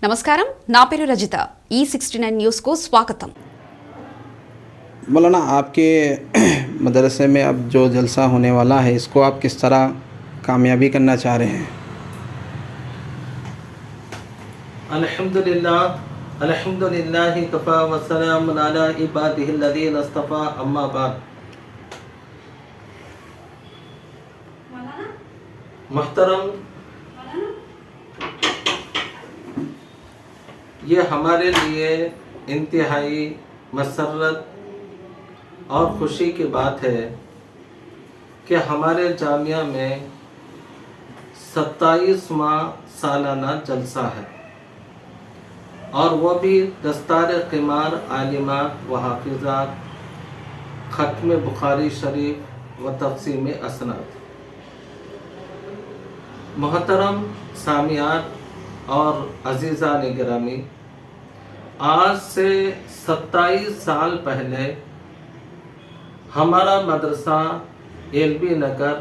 నమస్కారం, నా పేరు రజిత. E69 న్యూస్ కు స్వాగతం. मौलाना, आपके मदरसे में अब जो जलसा होने वाला है, इसको आप किस तरह कामयाबी करना चाह रहे हैं? अल्हम्दुलिल्लाह कफ़ा व सलामुन अला इबादिहिल्लज़ीना इस्तफ़ा, अम्मा बाद। मुहतरम, ये हमारे लिए इंतहाई मसरत और ख़ुशी की बात है कि हमारे जामिया में 27वां सालाना जलसा है, और वो भी दस्तार क़िमार आलिमात व हाफिज़ात, ख़त्म बुखारी शरीफ व तक़सीम असनाद। मोहतरम सामियात और अज़ीज़ान गिरामी, आज से 27 साल पहले हमारा मदरसा एलबी नगर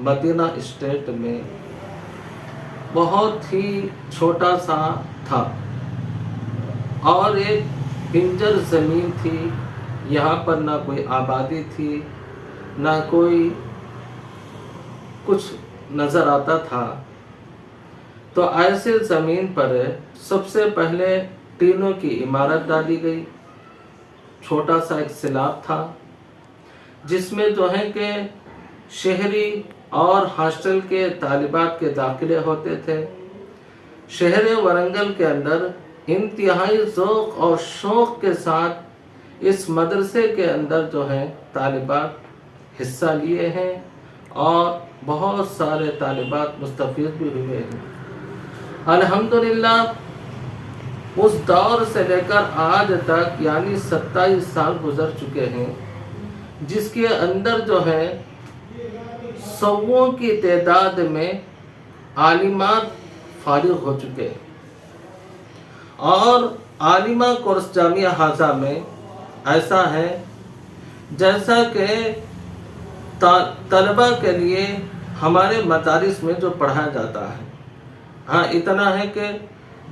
मदीना स्टेट में बहुत ही छोटा सा था और एक पिंजर ज़मीन थी। यहाँ पर ना कोई आबादी थी, ना कोई कुछ नज़र आता था। तो ऐसे ज़मीन पर सबसे पहले टीनों की इमारत डाली गई। छोटा सा एक सिलाब था जिसमें जो है कि शहरी और हॉस्टल के तालिबात के दाखिले होते थे। शहर वरंगल के अंदर इंतहाई ज़ौक़ और शौक़ के साथ इस मदरसे के अंदर जो है तालिबात हिस्सा लिए हैं और बहुत सारे तालिबात मुस्तफ़ीद भी हुए हैं। अल्हम्दुलिल्लाह, उस दौर से लेकर आज तक यानी 27 साल गुजर चुके हैं, जिसके अंदर जो है सौओं की तादाद में आलिमात फारिग हो चुके हैं। और आलिमा कोर्स जामिया हाजा में ऐसा है जैसा कि तलबा के लिए हमारे मदारिस में जो पढ़ाया जाता है। हाँ, इतना है कि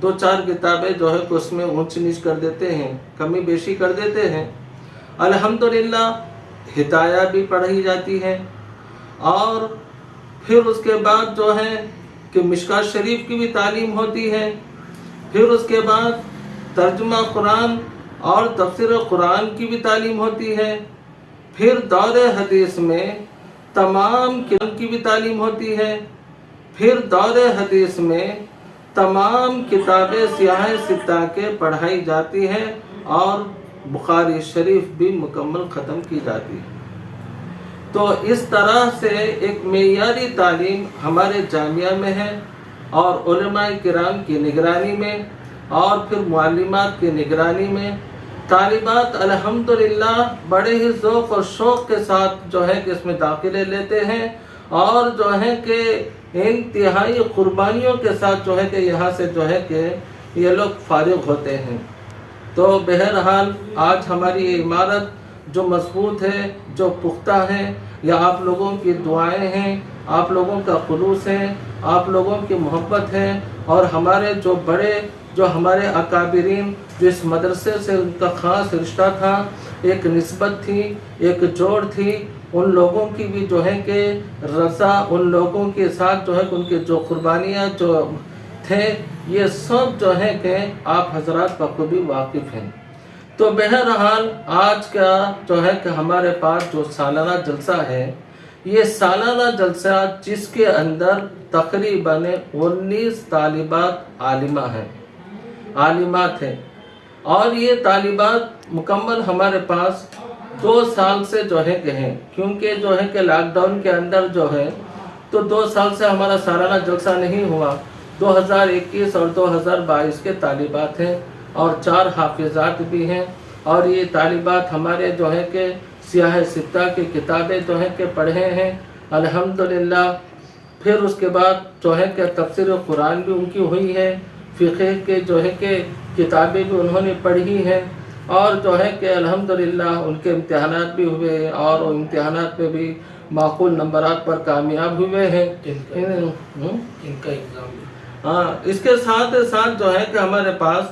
2-4 किताबें जो है उसमें ऊंच नीच कर देते हैं, कमी बेशी कर देते हैं। अल्हम्दुलिल्लाह, हिदाया भी पढ़ाई जाती है, और फिर उसके बाद जो है कि मिशकात शरीफ की भी तालीम होती है। फिर उसके बाद तर्जुमा कुरान और तफसीर कुरान की भी तालीम होती है। फिर दौरे हदीस में तमाम किताब की भी तालीम होती है। फिर दौरे हदीस में तमाम किताबें सियाह सित्ता के पढ़ाई जाती हैं और बुखारी शरीफ भी मुकम्मल ख़त्म की जाती है। तो इस तरह से एक मेयारी तालीम हमारे जामिया में है, और उलमाए किराम की निगरानी में और फिर मुअल्लिमात की निगरानी में तालिबात अल्हम्दुलिल्लाह बड़े ही ज़ौक़ और शौक़ के साथ जो है कि इसमें दाखिले लेते हैं, और जो है कि इंतहाई कुर्बानियों के साथ जो है कि यहाँ से जो है कि ये लोग फारिग होते हैं। तो बहरहाल आज हमारी ये इमारत जो मजबूत है, जो पुख्ता है, या आप लोगों की दुआएं हैं, आप लोगों का खुलूस है, आप लोगों की मोहब्बत है, और हमारे जो बड़े जो हमारे अकाबिरीन जो इस मदरसे से उनका ख़ास रिश्ता था, एक निस्बत थी, एक जोड़ थी, उन लोगों की भी जो है कि रज़ा, उन लोगों के साथ जो है उनकी जो कुर्बानियाँ जो थे, ये सब जो है कि आप हजरात बखूबी वाकिफ़ हैं। तो बहरहाल आज का जो है कि हमारे पास जो सालाना जलसा है, ये सालाना जलसा जिसके अंदर तकरीबन 19 तालिबात आलिमात हैं, और ये तालिबात मुकम्मल हमारे पास 2 साल से जो है कि हैं, क्योंकि जो है कि लॉकडाउन के अंदर जो है तो 2 साल से हमारा सालाना जलसा नहीं हुआ। 2021 और 2022 के तालिबात हैं, और 4 हाफिज़ात भी हैं, और ये तालिबात हमारे जो है कि सियाह सित्ता की किताबें जो है कि पढ़े हैं अल्हम्दुलिल्लाह। फिर उसके बाद जो है कि तफसीर कुरान भी उनकी हुई है, फ़िक़ह के जो है कि किताबें भी उन्होंने पढ़ी हैं, और जो है कि अल्हम्दुलिल्लाह उनके इम्तिहानात भी हुए, और इम्तिहानात में भी माकूल नंबरात पर कामयाब हुए हैं। इनका एग्ज़ाम اس کے ساتھ ساتھ جو ہے کہ ہمارے پاس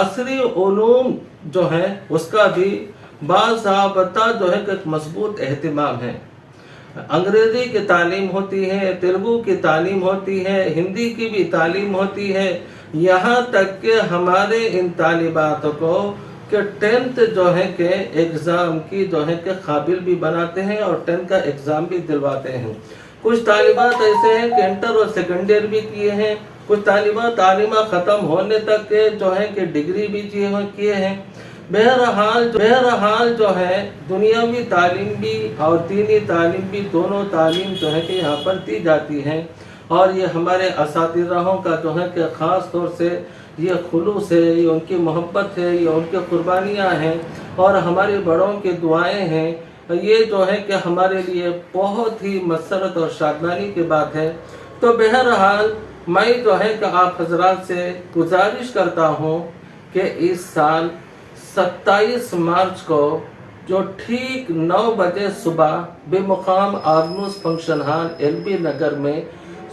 عصری علوم جو ہے اس کا بھی باضابطہ جو ہے کہ ایک مضبوط اہتمام ہے. انگریزی کی تعلیم ہوتی ہے، تیلگو کی تعلیم ہوتی ہے، ہندی کی بھی تعلیم ہوتی ہے، یہاں تک کہ ہمارے ان طالبات کو کہ 10th جو ہے کہ ایگزام کی جو ہے کہ قابل بھی بناتے ہیں اور 10th کا ایگزام بھی دلواتے ہیں. کچھ طالبات ایسے ہیں کہ انٹر اور سیکنڈ ایئر بھی کیے ہیں، کچھ طالبات تعلیمہ ختم ہونے تک کے جو ہے کہ ڈگری بھی کیے ہیں. بہرحال جو ہے دنیاوی تعلیم بھی اور دینی تعلیم بھی دونوں تعلیم جو ہے کہ یہاں پر دی جاتی ہیں. اور یہ ہمارے اساتذہوں کا جو ہے کہ خاص طور سے یہ خلوص ہے، یہ ان کی محبت ہے، یہ ان کی قربانیاں ہیں اور ہمارے بڑوں کی دعائیں ہیں. یہ جو ہے کہ ہمارے لیے بہت ہی مسرت اور شادمانی کی بات ہے. تو بہرحال میں جو ہے کہ آپ حضرات سے گزارش کرتا ہوں کہ اس سال 27 مارچ کو جو ٹھیک 9 بجے صبح بمقام آگنوس فنکشن ہال LB نگر میں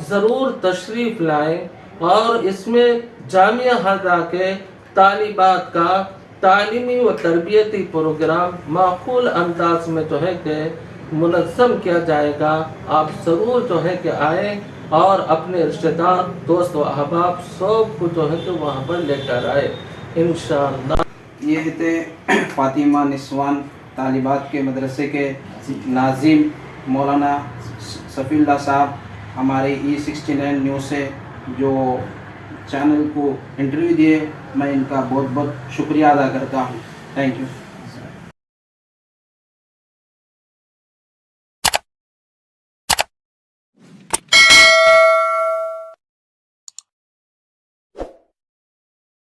ضرور تشریف لائیں اور اس میں جامعہ ہزا کے طالبات کا تعلیمی و تربیتی پروگرام معقول انداز میں جو ہے کہ منظم کیا جائے گا. آپ ضرور جو ہے کہ آئیں اور اپنے رشتہ دار، دوست و احباب سب کو جو ہے کہ وہاں پر لے کر آئے انشاءاللہ. یہ تھے فاطمہ نسوان طالبات کے مدرسے کے ناظم مولانا صفی اللہ صاحب ہمارے E69 نیوز سے جو چینل کو انٹرویو دیے. میں ان کا بہت بہت شکریہ ادا کرتا ہوں. Thank you.